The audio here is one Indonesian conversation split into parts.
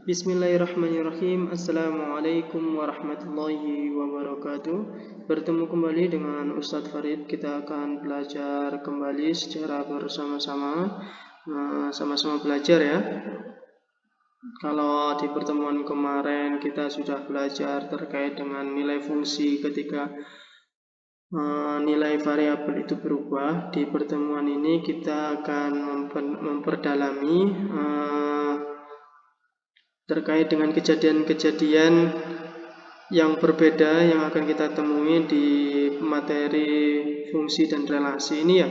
Bismillahirrahmanirrahim. Assalamualaikum warahmatullahi wabarakatuh. Bertemu kembali dengan Ustadz Farid. Kita akan belajar kembali secara bersama-sama, sama-sama belajar ya. Kalau di pertemuan kemarin kita sudah belajar terkait dengan nilai fungsi ketika nilai variabel itu berubah. Di pertemuan ini kita akan memperdalami terkait dengan kejadian-kejadian yang berbeda yang akan kita temui di materi fungsi dan relasi ini ya.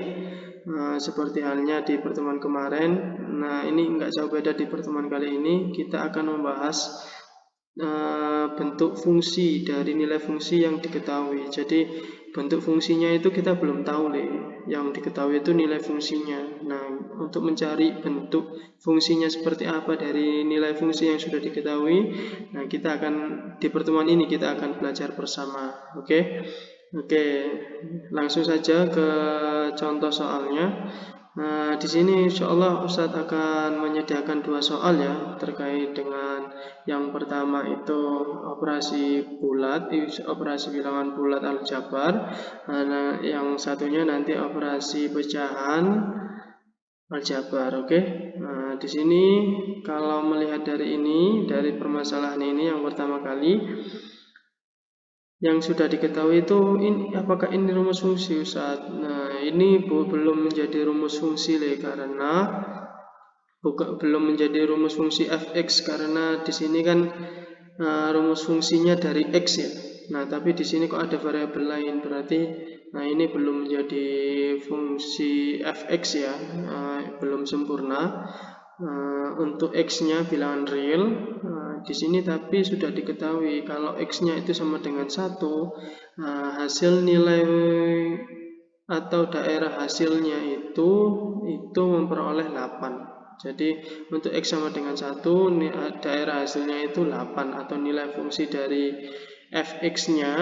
Seperti halnya di pertemuan kemarin. Nah, ini nggak jauh beda di pertemuan kali ini. Kita akan membahas bentuk fungsi dari nilai fungsi yang diketahui. Jadi bentuk fungsinya itu kita belum tahu yang diketahui itu nilai fungsinya. Nah, untuk mencari bentuk fungsinya seperti apa dari nilai fungsi yang sudah diketahui, nah kita akan di pertemuan ini kita akan belajar bersama. Oke, langsung saja ke contoh soalnya. Nah, di sini insya Allah Ustadz akan menyediakan 2 soal ya, terkait dengan yang pertama itu operasi bulat, operasi bilangan bulat aljabar. Nah, yang satunya nanti operasi pecahan aljabar. Oke. Nah, di sini kalau melihat dari permasalahan ini yang pertama kali, yang sudah diketahui itu apakah ini rumus fungsi Ustaz? Nah, ini belum menjadi rumus fungsi karena belum menjadi rumus fungsi fx, karena di sini kan rumus fungsinya dari x ya. Nah, tapi di sini kok ada variabel lain, berarti nah ini belum menjadi fungsi fx ya, belum sempurna. Untuk x-nya bilangan real. Di sini tapi sudah diketahui kalau x-nya itu sama dengan 1, hasil nilai atau daerah hasilnya itu memperoleh 8. Jadi untuk x sama dengan 1, daerah hasilnya itu 8, atau nilai fungsi dari fx-nya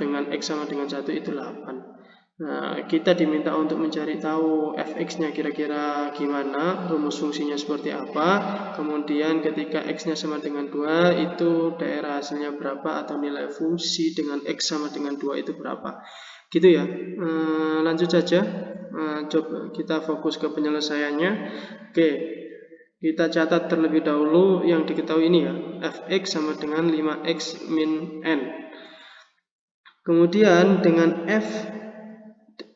dengan x sama dengan 1 itu 8. Nah, kita diminta untuk mencari tahu fx-nya kira-kira gimana, rumus fungsinya seperti apa, kemudian ketika x-nya sama dengan 2 itu daerah hasilnya berapa, atau nilai fungsi dengan x sama dengan 2 itu berapa. Gitu ya. Lanjut saja. Coba kita fokus ke penyelesaiannya. Oke. Kita catat terlebih dahulu yang diketahui ini ya. Fx sama dengan 5x min n. Kemudian dengan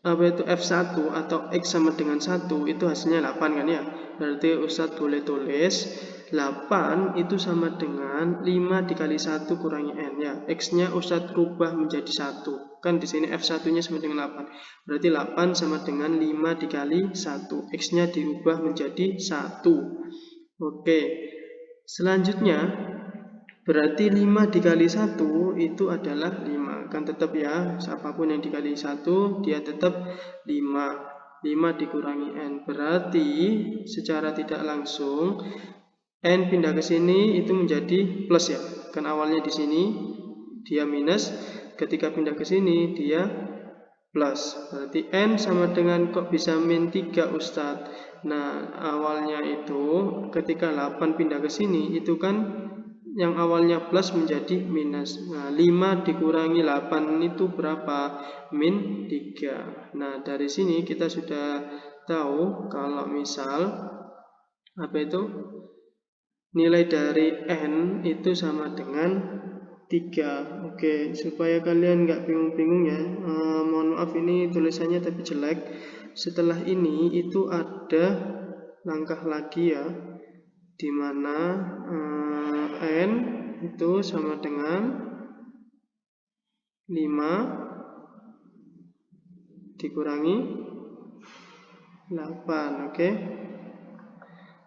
F1 atau X sama dengan 1 itu hasilnya 8 kan ya. Berarti Ustadz boleh tulis 8 itu sama dengan 5 dikali 1 kurangi N ya. X-nya Ustadz rubah menjadi 1. Kan di sini F1-nya sama dengan 8. Berarti 8 sama dengan 5 dikali 1. X-nya diubah menjadi 1. Oke. Selanjutnya berarti 5 dikali 1 itu adalah 5. Kan tetap ya, apapun yang dikali 1 dia tetap 5. 5 dikurangi N. Berarti secara tidak langsung N pindah ke sini itu menjadi plus ya. Kan awalnya di sini dia minus, ketika pindah ke sini dia plus. Berarti N sama dengan kok bisa min 3 Ustadz. Nah, awalnya itu ketika 8 pindah ke sini itu kan yang awalnya plus menjadi minus. Nah, 5 dikurangi 8 itu berapa? Min 3. Nah, dari sini kita sudah tahu kalau misal nilai dari N itu sama dengan 3. Oke, supaya kalian nggak bingung-bingung ya. Mohon maaf ini tulisannya tapi jelek. Setelah ini itu ada langkah lagi ya, di mana N itu sama dengan 5 dikurangi 8. Oke.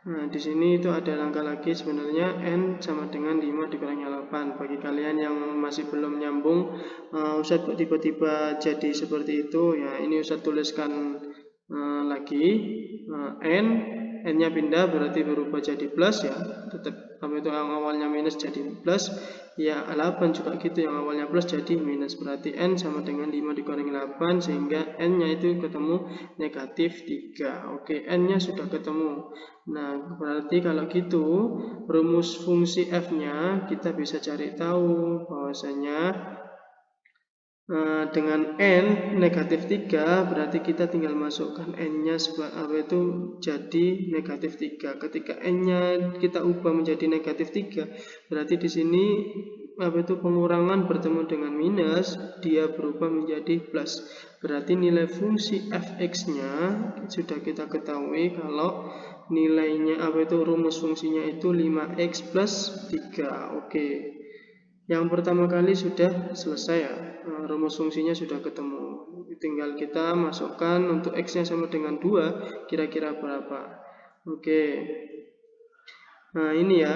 Nah, di sini itu ada langkah lagi, sebenarnya N sama dengan 5 dikurangi 8. Bagi kalian yang masih belum nyambung, Ustadz kok tiba-tiba jadi seperti itu ya, ini Ustadz tuliskan lagi. N n-nya pindah berarti berubah jadi plus ya, tetap apa itu yang awalnya minus jadi plus ya. 8 juga gitu, yang awalnya plus jadi minus, berarti n sama dengan 5 dikurangi 8 sehingga n-nya itu ketemu negatif 3. Oke, n-nya sudah ketemu. Nah, berarti kalau gitu rumus fungsi f-nya kita bisa cari tahu bahwasanya dengan n negatif 3 berarti kita tinggal masukkan n-nya itu jadi negatif 3. Ketika n-nya kita ubah menjadi negatif 3 berarti di sini pengurangan bertemu dengan minus, dia berubah menjadi plus. Berarti nilai fungsi fx-nya sudah kita ketahui kalau nilainya rumus fungsinya itu 5x plus 3. Oke. Yang pertama kali sudah selesai ya, rumus fungsinya sudah ketemu. Tinggal kita masukkan untuk x-nya sama dengan 2, kira-kira berapa. Oke. Nah ini ya,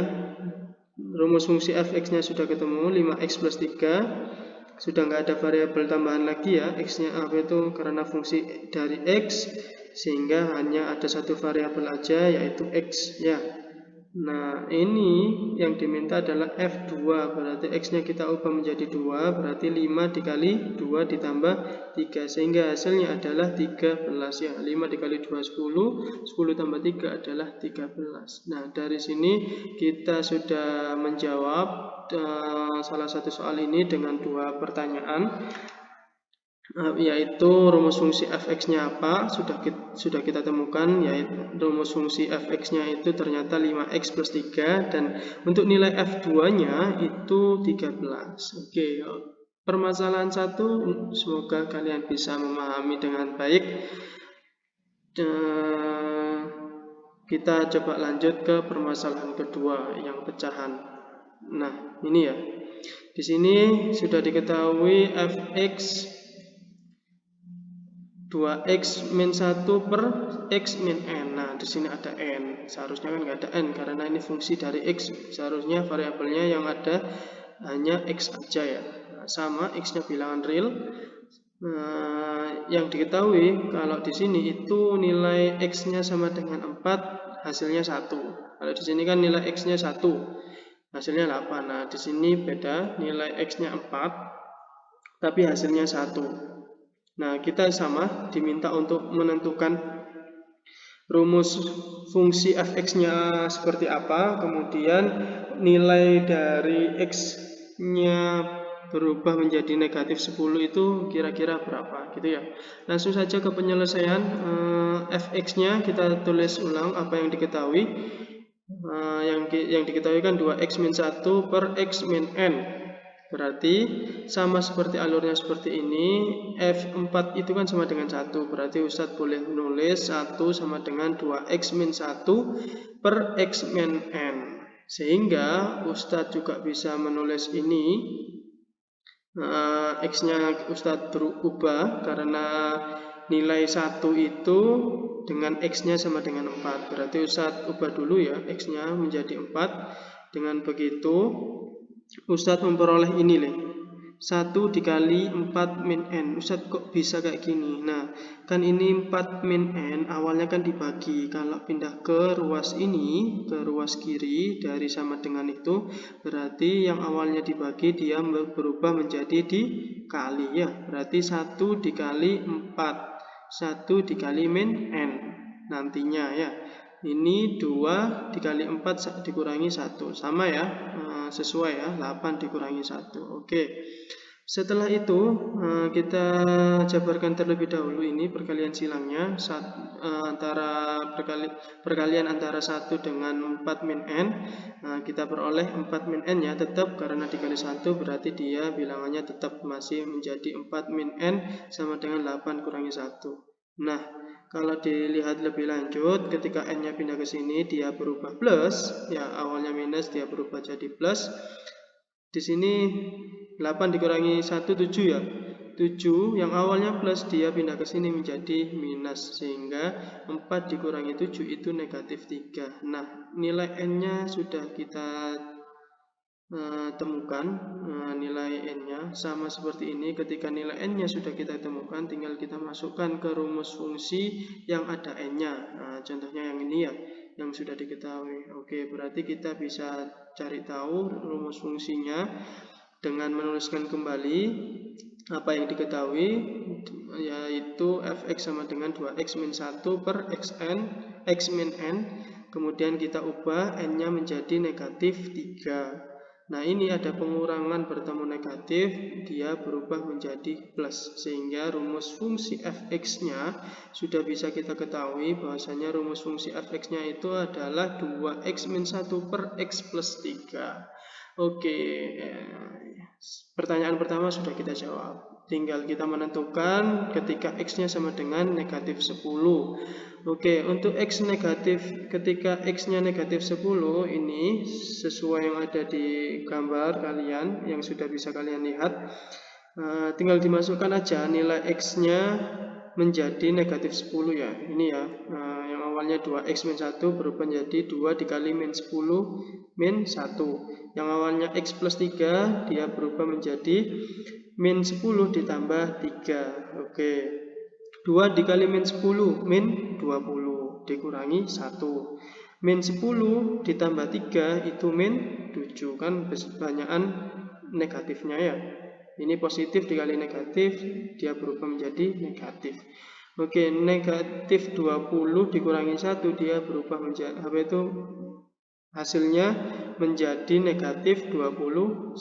rumus fungsi fx-nya sudah ketemu, 5x plus 3. Sudah nggak ada variabel tambahan lagi ya, x-nya karena fungsi dari x, sehingga hanya ada satu variabel aja yaitu x ya. Nah ini yang diminta adalah f2, berarti x-nya kita ubah menjadi 2, berarti 5 dikali 2 ditambah 3 sehingga hasilnya adalah 13 ya. 5 dikali 2 10, 10 tambah 3 adalah 13. Nah dari sini kita sudah menjawab salah satu soal ini dengan 2 pertanyaan, yaitu rumus fungsi fx-nya apa sudah kita temukan, yaitu rumus fungsi fx-nya itu ternyata 5x plus 3 dan untuk nilai f2-nya itu 13. Oke, permasalahan 1 semoga kalian bisa memahami dengan baik. Kita coba lanjut ke permasalahan kedua yang pecahan. Nah, ini ya. Di sini sudah diketahui fx 2x min 1 per x min n. Nah, di sini ada n. Seharusnya kan nggak ada n karena ini fungsi dari x. Seharusnya variabelnya yang ada hanya x aja ya. Nah, sama x-nya bilangan real. Yang diketahui kalau di sini itu nilai x-nya sama dengan 4, hasilnya 1. Kalau di sini kan nilai x-nya 1, hasilnya 8. Nah, di sini beda, nilai x-nya 4 tapi hasilnya 1. Nah, kita sama diminta untuk menentukan rumus fungsi fx-nya seperti apa, kemudian nilai dari x-nya berubah menjadi negatif 10 itu kira-kira berapa gitu ya. Langsung saja ke penyelesaian. Fx-nya kita tulis ulang apa yang diketahui. Yang diketahui kan 2x min 1 per x min n. Berarti sama seperti alurnya seperti ini, f4 itu kan sama dengan 1, berarti Ustadz boleh menulis 1 sama dengan 2x min 1 per x min n. Sehingga Ustadz juga bisa menulis ini, x-nya Ustadz berubah karena nilai 1 itu dengan x-nya sama dengan 4. Berarti Ustadz ubah dulu ya, x-nya menjadi 4. Dengan begitu Ustadz memperoleh ini 1 dikali 4 min n. Ustadz kok bisa kayak gini? Nah, kan ini 4 min n awalnya kan dibagi. Kalau pindah ke ruas ini, ke ruas kiri dari sama dengan itu, berarti yang awalnya dibagi dia berubah menjadi dikali ya. Berarti 1 dikali 4, 1 dikali min n nantinya ya. Ini 2 dikali 4 dikurangi 1. Sama ya, sesuai ya, 8 dikurangi 1. Oke. Setelah itu kita jabarkan terlebih dahulu ini perkalian silangnya, perkalian antara 1 dengan 4 min n. Kita peroleh 4 min n ya, tetap karena dikali 1 berarti dia bilangannya tetap masih menjadi 4 min n sama dengan 8 kurangi 1. Nah, kalau dilihat lebih lanjut, ketika n-nya pindah ke sini dia berubah plus, ya awalnya minus dia berubah jadi plus. Di sini 8 dikurangi 1 7 ya. 7 yang awalnya plus dia pindah ke sini menjadi minus, sehingga 4 dikurangi 7 itu negatif 3. Nah, nilai n-nya sudah kita temukan nilai n-nya sama seperti ini. Ketika nilai n-nya sudah kita temukan, tinggal kita masukkan ke rumus fungsi yang ada n-nya. Contohnya yang ini ya, yang sudah diketahui. Oke, berarti kita bisa cari tahu rumus fungsinya dengan menuliskan kembali apa yang diketahui, yaitu fx sama dengan 2x min 1 per x min n. Kemudian kita ubah n-nya menjadi negatif 3. Nah, ini ada pengurangan bertemu negatif, dia berubah menjadi plus, sehingga rumus fungsi fx-nya sudah bisa kita ketahui bahwasanya rumus fungsi fx-nya itu adalah 2x min 1 per x plus 3. Oke, pertanyaan pertama sudah kita jawab. Tinggal kita menentukan ketika x-nya sama dengan negatif 10. Oke, untuk x negatif, ketika x-nya negatif 10, ini sesuai yang ada di gambar kalian, yang sudah bisa kalian lihat. Tinggal dimasukkan aja nilai x-nya menjadi negatif 10 ya. Ini ya, yang awalnya 2x min 1 berubah menjadi 2 dikali min 10 min 1. Yang awalnya x plus 3, dia berubah menjadi min 10 ditambah 3. Oke, 2 dikali min 10 min 20 dikurangi 1. Min 10 ditambah 3 itu min 7. Kan kebanyakan negatifnya ya. Ini positif dikali negatif, dia berubah menjadi negatif. Oke, negatif 20 dikurangi 1, dia berubah menjadi apa itu? Hasilnya menjadi negatif 21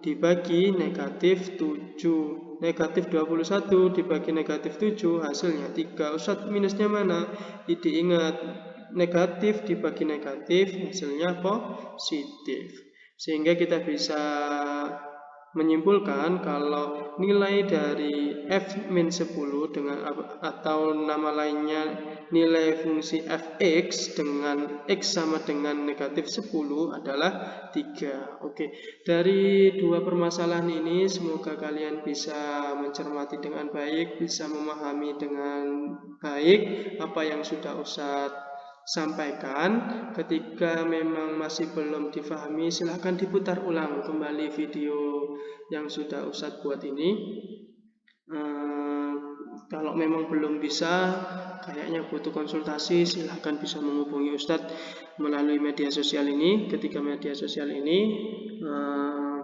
dibagi negatif 7. Negatif 21 dibagi negatif 7 hasilnya 3. Ustadz, minusnya mana? Diingat, negatif dibagi negatif hasilnya positif. Sehingga kita bisa menyimpulkan kalau nilai dari f-10 dengan atau nama lainnya nilai fungsi fx dengan x sama dengan negatif 10 adalah 3. Oke, dari dua permasalahan ini semoga kalian bisa mencermati dengan baik, bisa memahami dengan baik apa yang sudah Ustadz sampaikan. Ketika memang masih belum difahami, silahkan diputar ulang kembali video yang sudah Ustadz buat ini. Kalau memang belum bisa, kayaknya butuh konsultasi, silahkan bisa menghubungi Ustadz melalui media sosial ini. Ketika media sosial ini,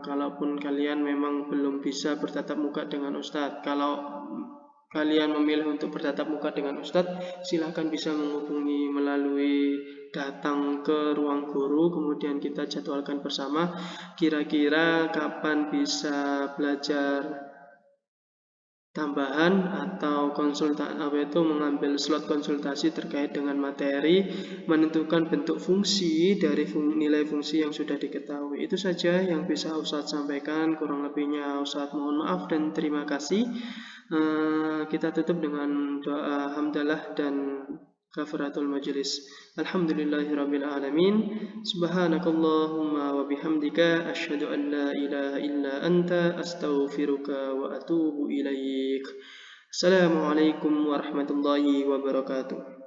kalaupun kalian memang belum bisa bertatap muka dengan Ustadz, kalau kalian memilih untuk bertatap muka dengan Ustadz, silahkan bisa menghubungi melalui datang ke ruang guru, kemudian kita jadwalkan bersama kira-kira kapan bisa belajar tambahan atau mengambil slot konsultasi terkait dengan materi, menentukan bentuk fungsi dari nilai fungsi yang sudah diketahui. Itu saja yang bisa Ustadz sampaikan, kurang lebihnya Ustadz mohon maaf dan terima kasih. Kita tutup dengan doa hamdalah dan kafaratul majlis. Alhamdulillahirabbil alamin. Subhanakallahumma wa bihamdika asyhadu an la ilaha illa anta astaghfiruka wa atubu ilaik. Assalamualaikum warahmatullahi wabarakatuh.